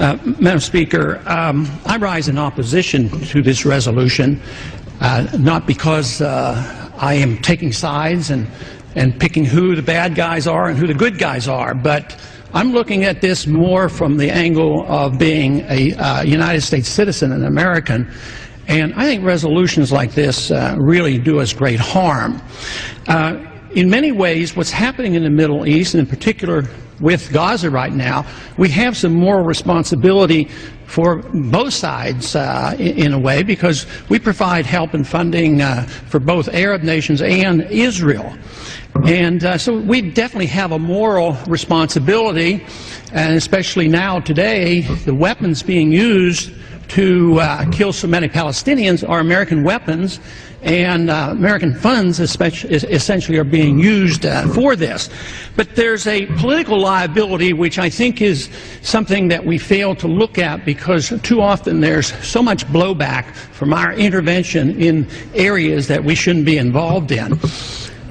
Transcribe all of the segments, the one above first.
Madam Speaker, I rise in opposition to this resolution, not because I am taking sides and picking who the bad guys are and who the good guys are, but I'm looking at this more from the angle of being a United States citizen, an American, and I think resolutions like this really do us great harm. In many ways, what's happening in the Middle East, and in particular with Gaza right now, we have some moral responsibility for both sides in a way, because we provide help and funding for both Arab nations and Israel. And so we definitely have a moral responsibility, and especially now today, the weapons being used to kill so many Palestinians are American weapons, and American funds essentially are being used for this. But there's a political liability which I think is something that we fail to look at, because too often there's so much blowback from our intervention in areas that we shouldn't be involved in.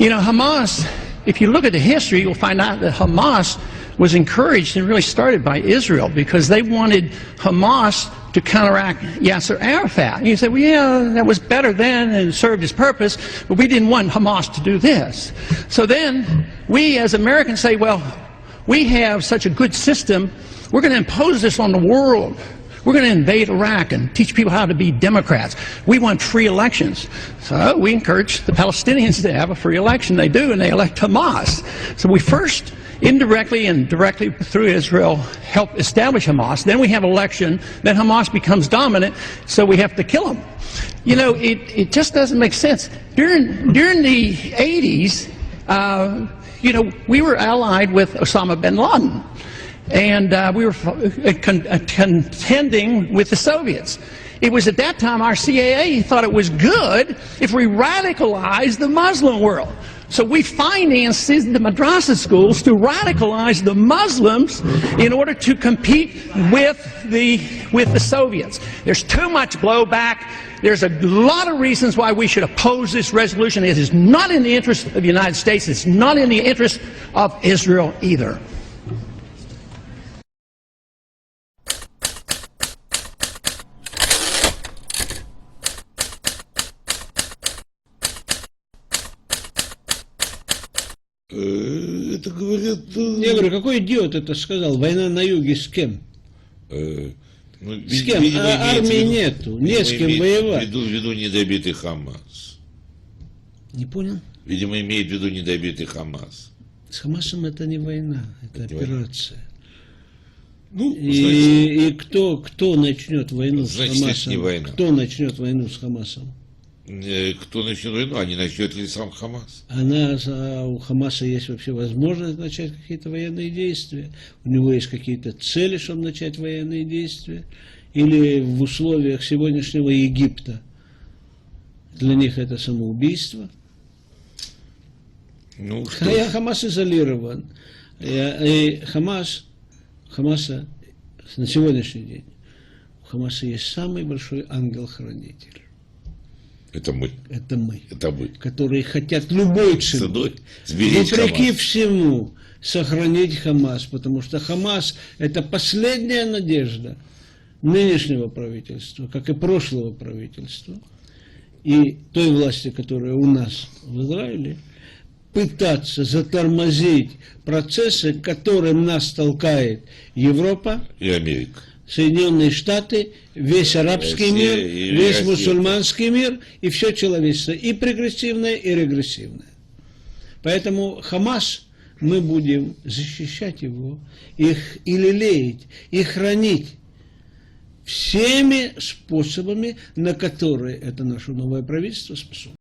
You know, Hamas, if you look at the history, you'll find out that Hamas was encouraged and really started by Israel, because they wanted Hamas to counteract Yasser Arafat. And you say, well, yeah, that was better then and served its purpose, but we didn't want Hamas to do this. So then we as Americans say, well, we have such a good system, we're going to impose this on the world. We're going to invade Iraq and teach people how to be Democrats. We want free elections. So we encourage the Palestinians to have a free election. They do, and they elect Hamas. So we first, indirectly and directly through Israel, help establish Hamas. Then we have election. Then Hamas becomes dominant, so we have to kill them. You know, it just doesn't make sense. During the 80s, you know, we were allied with Osama bin Laden. And we were contending with the Soviets. It was at that time our CIA thought it was good if we radicalized the Muslim world. So we financed the madrasa schools to radicalize the Muslims in order to compete with the Soviets. There's too much blowback. There's a lot of reasons why we should oppose this resolution. It is not in the interest of the United States. It's not in the interest of Israel either. Это говорят... Я говорю, какой идиот это сказал? Война на юге с кем? С кем? Армии нету, не с кем воевать. В виду недобитый Хамас. Не понял? Видимо, имеет в виду недобитый Хамас. С Хамасом это не война, это операция. Ну, и кто начнет войну с значит, Хамасом? это не война. Кто начнет войну с Хамасом? Кто начнет войну, а не начнет ли сам Хамас? У Хамаса есть вообще возможность начать какие-то военные действия? У него есть какие-то цели, чтобы начать военные действия? Или в условиях сегодняшнего Египта для них это самоубийство? Ну, Хамас изолирован. И Хамаса на сегодняшний день у Хамаса есть самый большой ангел-хранитель. Это мы. Это мы. Это мы. Которые хотят любой ценой, вопреки всему, сохранить Хамас. Потому что Хамас – это последняя надежда нынешнего правительства, как и прошлого правительства, и той власти, которая у нас в Израиле, пытаться затормозить процессы, к которым нас толкает Европа и Америка. Соединенные Штаты, весь арабский мир, весь мусульманский мир и все человечество, и прогрессивное, и регрессивное. Поэтому Хамас, мы будем защищать его, и лелеять, и хранить всеми способами, на которые это наше новое правительство способно.